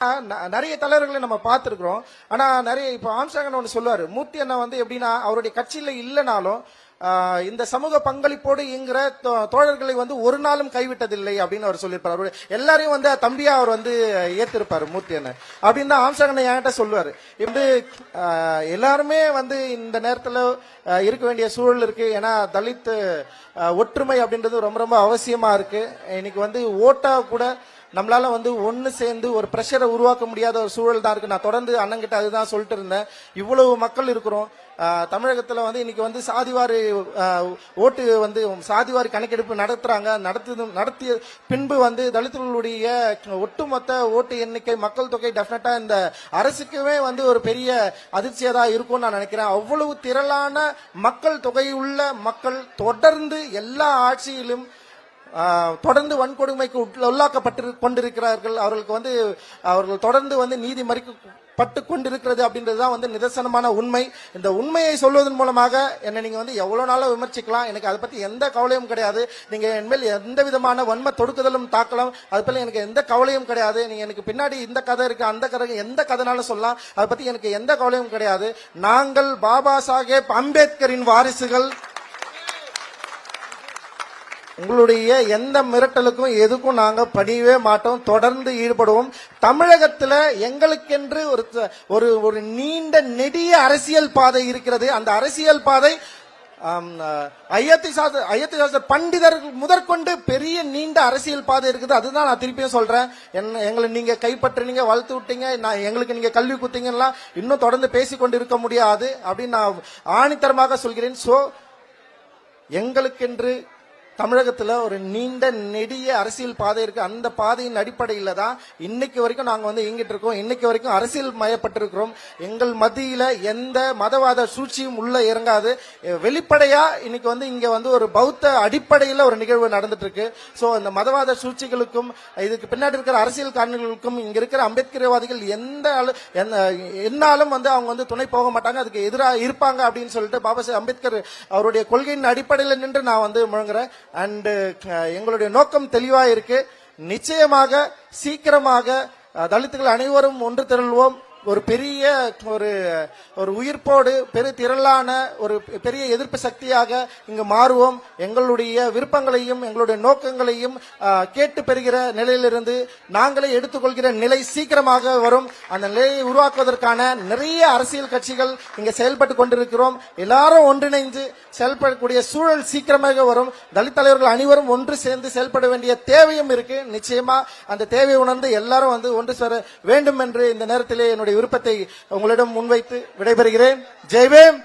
நிறைய தலைவர்களை நம்ம பார்த்திருக்கிறோம். ஆனா நிறைய இப்ப ஆம்ஸ்டாங் ஒன்று சொல்லுவாரு, மூர்த்தி அண்ணா வந்து எப்படின்னா அவருடைய கட்சியில இல்லைனாலும் இந்த சமூக பங்களிப்போடு இயங்குற தோழர்களை வந்து ஒரு நாளும் கைவிட்டதில்லை அப்படின்னு அவர் சொல்லியிருப்பார். அவரு எல்லாரையும் வந்து தம்பியா அவர் வந்து ஏத்திருப்பாரு மூர்த்தி அண்ணன் அப்படின்னு தான் ஆம்ஸ்டாங் அண்ணன் என்கிட்ட சொல்லுவாரு. இப்படி எல்லாருமே வந்து இந்த நேரத்துல இருக்க வேண்டிய சூழல் இருக்கு. ஏன்னா தலித் ஒற்றுமை அப்படின்றது ரொம்ப ரொம்ப அவசியமா இருக்கு. இன்னைக்கு வந்து ஓட்டா கூட நம்மளால வந்து ஒன்னு சேர்ந்து ஒரு பிரஷரை உருவாக்க முடியாத ஒரு சூழல் தான் இருக்கு. நான் தொடர்ந்து அண்ணங்கிட்ட அதுதான் சொல்லிட்டு இருந்தேன். இவ்வளவு மக்கள் இருக்கிறோம் தமிழகத்துல வந்து இன்னைக்கு வந்து சாதிவாரி ஓட்டு வந்து சாதிவாரி கணக்கெடுப்பு நடத்திய பின்பு வந்து தலித்துகளுடைய ஒட்டுமொத்த ஓட்டு எண்ணிக்கை மக்கள் தொகை டெஃபினட்டா இந்த அரசுக்குமே வந்து ஒரு பெரிய அதிர்ச்சியா தான் இருக்கும்னு நான் நினைக்கிறேன். அவ்வளவு திரளான மக்கள் தொகையுள்ள மக்கள் தொடர்ந்து எல்லா ஆட்சியிலும் தொடர்ந்து வன்கொடுமைக்கு உள்ளாக்கப்பட்டு கொண்டிருக்கிறார்கள். அவர்களுக்கு வந்து அவர்கள் தொடர்ந்து வந்து நீதி மறிக்கப்பட்டு கொண்டிருக்கிறது அப்படின்றதுதான் வந்து நிதர்சனமான உண்மை. இந்த உண்மையை சொல்வதன் மூலமாக என்ன நீங்க வந்து எவ்வளவு நாளா விமர்சிக்கலாம், எனக்கு அதை பத்தி எந்த கவலையும் கிடையாது. நீங்க என்மேல் எந்த விதமான வன்ம தொடுக்குதலும் தாக்கலாம், அது பத்தி எனக்கு எந்த கவலையும் கிடையாது. நீங்க எனக்கு பின்னாடி இந்த கதை இருக்கு அந்த கதை எந்த கதைனாலும் சொல்லலாம், அதை பத்தி எனக்கு எந்த கவலையும் கிடையாது. நாங்கள் பாபா சாஹேப் அம்பேத்கரின் வாரிசுகள். உங்களுடைய எந்த மிரட்டலுக்கும் எதுக்கும் நாங்க பணியவே மாட்டோம், தொடர்ந்து ஈடுபடுவோம். தமிழகத்துல எங்களுக்கென்று ஒரு ஒரு நீண்ட நெடிய அரசியல் பாதை இருக்கிறது. அந்த அரசியல் பாதை ஐயத்திசாஸ்திர பண்டிதர்கள் முதற்கொண்டு பெரிய நீண்ட அரசியல் பாதை இருக்குது. அதுதான் நான் திருப்பியும் சொல்றேன். எங்களை நீங்க கைப்பற்றினீங்க, வளர்த்து விட்டீங்க, எங்களுக்கு நீங்க கல்வி குத்தீங்கன்னா இன்னும் தொடர்ந்து பேசிக்கொண்டு இருக்க முடியாது அப்படின்னு நான் ஆணித்தரமாக சொல்கிறேன். சோ எங்களுக்கென்று தமிழகத்துல ஒரு நீண்ட நெடிய அரசியல் பாதை இருக்கு. அந்த பாதையின் அடிப்படையில தான் இன்னைக்கு வரைக்கும் நாங்க வந்து இயங்கிட்டு இருக்கோம். இன்னைக்கு வரைக்கும் அரசியல் மயப்பட்டிருக்கிறோம். எங்கள் மத்தியில எந்த மதவாத சூழ்ச்சியும் உள்ள இறங்காது. வெளிப்படையா இன்னைக்கு வந்து இங்க வந்து ஒரு பௌத்த அடிப்படையில ஒரு நிகழ்வு நடந்துட்டு இருக்கு. சோ இந்த மதவாத சூழ்ச்சிகளுக்கும் இதுக்கு பின்னாடி இருக்கிற அரசியல் காரணங்களுக்கும் இங்க இருக்கிற அம்பேத்கர்வாதிகள் என்னாலும் வந்து அவங்க வந்து துணை போக மாட்டாங்க, அதுக்கு எதிராக இருப்பாங்க அப்படின்னு சொல்லிட்டு பாபா சாஹேப் அம்பேத்கர் அவருடைய கொள்கையின் அடிப்படையில் நின்று நான் வந்து முழங்குறேன். அண்ட் எங்களுடைய நோக்கம் தெளிவா இருக்கு. நிச்சயமாக சீக்கிரமாக தலித்துகள் அனைவரும் ஒன்று திரள்வோம். ஒரு பெரிய ஒரு உயிர்ப்போடு பெரிய திரளான ஒரு பெரிய எதிர்ப்பு சக்தியாக இங்கு மாறுவோம். எங்களுடைய விருப்பங்களையும் எங்களுடைய நோக்கங்களையும் கேட்டு பெறுகிற நிலையிலிருந்து நாங்களே எடுத்துக்கொள்கிற நிலை சீக்கிரமாக வரும். அந்த நிலையை உருவாக்குவதற்கான நிறைய அரசியல் கட்சிகள் இங்க செயல்பட்டு கொண்டிருக்கிறோம். எல்லாரும் ஒன்றிணைந்து செயல்படக்கூடிய சூழல் சீக்கிரமாக வரும். தலித் தலைவர்கள் அனைவரும் ஒன்று சேர்ந்து செயல்பட வேண்டிய தேவையும் இருக்கு. நிச்சயமா அந்த தேவையை உணர்ந்து எல்லாரும் வந்து ஒன்று சேர வேண்டும் என்று இந்த நேரத்திலே என்னுடைய விருப்பத்தை உங்களிடம் முன்வைத்து விடைபெறுகிறேன். ஜெய் பீம்.